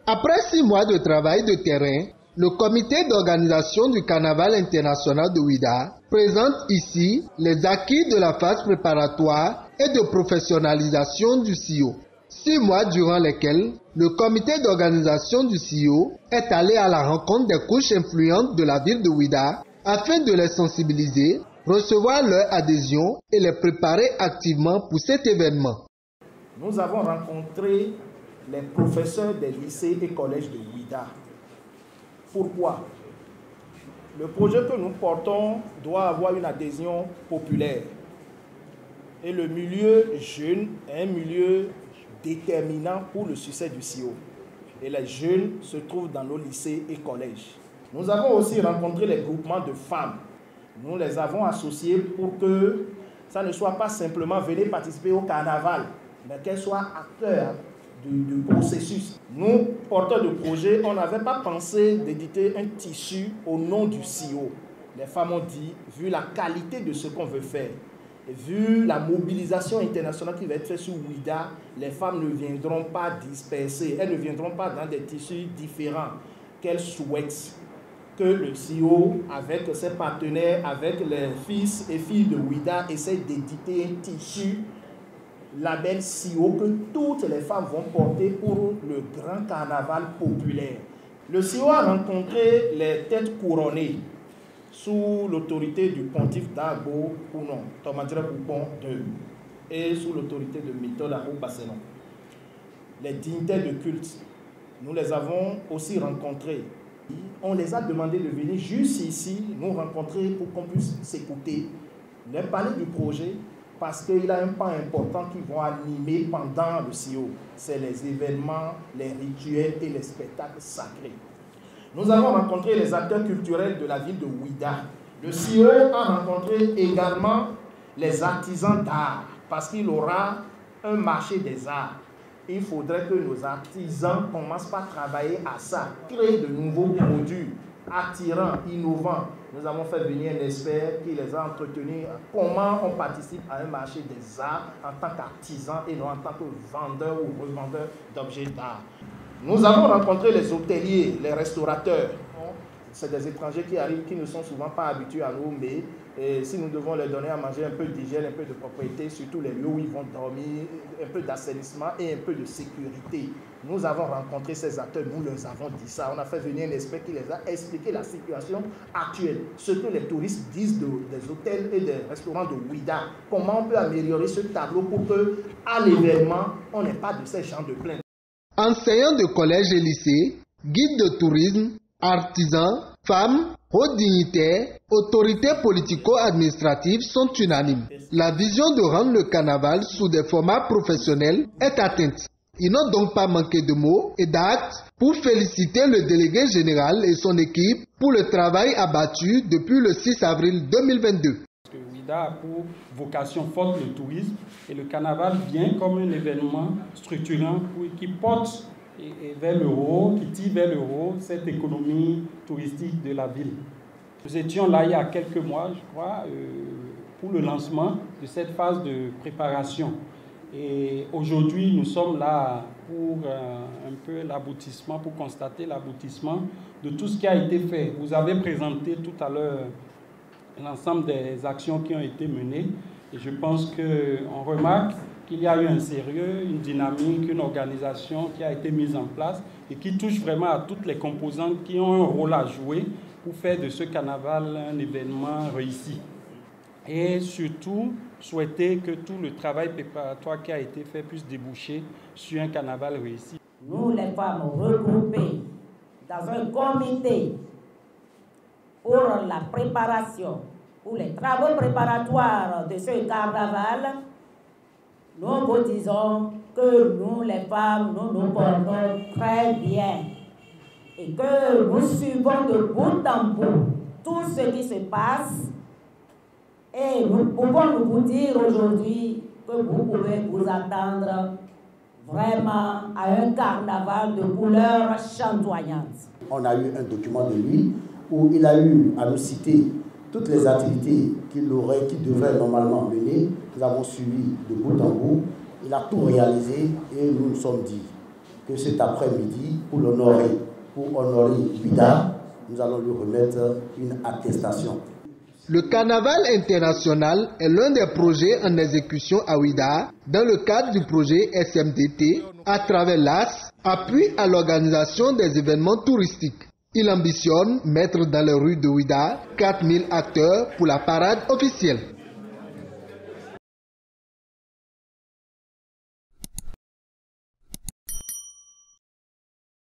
Après 6 mois de travail de terrain, le comité d'organisation du Carnaval international de Ouidah présente ici les acquis de la phase préparatoire et de professionnalisation du CIO. 6 mois durant lesquels le comité d'organisation du CIO est allé à la rencontre des couches influentes de la ville de Ouidah afin de les sensibiliser, recevoir leur adhésion et les préparer activement pour cet événement. Nous avons rencontré les professeurs des lycées et collèges de Ouidah. Pourquoi? Le projet que nous portons doit avoir une adhésion populaire. Et le milieu jeune est un milieu déterminant pour le succès du CIO. Et les jeunes se trouvent dans nos lycées et collèges. Nous avons aussi rencontré les groupements de femmes. Nous les avons associés pour que ça ne soit pas simplement venir participer au carnaval, mais qu'elles soient acteurs du processus. Nous, porteurs de projet, on n'avait pas pensé d'éditer un tissu au nom du CIO. Les femmes ont dit, vu la qualité de ce qu'on veut faire, et vu la mobilisation internationale qui va être faite sur Ouidah, les femmes ne viendront pas dispersées, elles ne viendront pas dans des tissus différents qu'elles souhaitent. Que le CIO, avec ses partenaires, avec les fils et filles de Ouidah, essaie d'éditer un tissu label CIO que toutes les femmes vont porter pour le grand carnaval populaire. Le CIO a rencontré les têtes couronnées sous l'autorité du pontife d'Agbo Kounon, Tomadre Poupon II, et sous l'autorité de Méthode Arou Bassenon. Les dignitaires de culte, nous les avons aussi rencontrés. On les a demandé de venir juste ici, nous rencontrer pour qu'on puisse s'écouter, leur parler du projet, parce qu'il a un pan important qu'ils vont animer pendant le CIO. C'est les événements, les rituels et les spectacles sacrés. Nous avons rencontré les acteurs culturels de la ville de Ouidah. Le CIO a rencontré également les artisans d'art, parce qu'il aura un marché des arts. Il faudrait que nos artisans commencent par travailler à ça, créer de nouveaux produits attirants, innovants. Nous avons fait venir un expert qui les a entretenus. Comment on participe à un marché des arts en tant qu'artisan et non en tant que vendeur ou revendeur d'objets d'art. Nous avons rencontré les hôteliers, les restaurateurs. C'est des étrangers qui arrivent, qui ne sont souvent pas habitués à nous, mais si nous devons leur donner à manger un peu d'hygiène, un peu de propriété, surtout les lieux où ils vont dormir, un peu d'assainissement et un peu de sécurité. Nous avons rencontré ces acteurs, nous leur avons dit ça. On a fait venir un expert qui les a expliqué la situation actuelle, ce que les touristes disent des hôtels et des restaurants de Ouidah. Comment on peut améliorer ce tableau pour qu'à l'événement, on n'ait pas de ces gens de plainte. Enseignants de collège et lycée, guides de tourisme, artisans, femmes, hauts dignitaires, autorités politico-administratives sont unanimes. La vision de rendre le carnaval sous des formats professionnels est atteinte. Ils n'ont donc pas manqué de mots et d'actes pour féliciter le délégué général et son équipe pour le travail abattu depuis le 6 avril 2022. Ouidah a pour vocation forte le tourisme et le carnaval vient comme un événement structurant qui porte vers le haut, qui tire vers le haut cette économie touristique de la ville. Nous étions là il y a quelques mois, je crois, pour le lancement de cette phase de préparation. Et aujourd'hui, nous sommes là pour un peu l'aboutissement, pour constater l'aboutissement de tout ce qui a été fait. Vous avez présenté tout à l'heure l'ensemble des actions qui ont été menées. Et je pense qu'on remarque qu'il y a eu un sérieux, une dynamique, une organisation qui a été mise en place et qui touche vraiment à toutes les composantes qui ont un rôle à jouer pour faire de ce carnaval un événement réussi. Et surtout, souhaiter que tout le travail préparatoire qui a été fait puisse déboucher sur un carnaval réussi. Nous, les femmes regroupées dans un comité pour la préparation, pour les travaux préparatoires de ce carnaval, nous vous disons que nous, les femmes, nous nous portons très bien et que nous suivons de bout en bout tout ce qui se passe. Et nous pouvons vous dire aujourd'hui que vous pouvez vous attendre vraiment à un carnaval de couleurs chatoyantes. On a eu un document de lui où il a eu à nous citer toutes les activités qu'il devrait normalement mener. Nous avons suivi de bout en bout. Il a tout réalisé et nous nous sommes dit que cet après-midi, pour honorer Ouida, nous allons lui remettre une attestation. Le carnaval international est l'un des projets en exécution à Ouida dans le cadre du projet SMDT à travers l'AS, appui à l'organisation des événements touristiques. Il ambitionne mettre dans les rues de Ouida 4000 acteurs pour la parade officielle.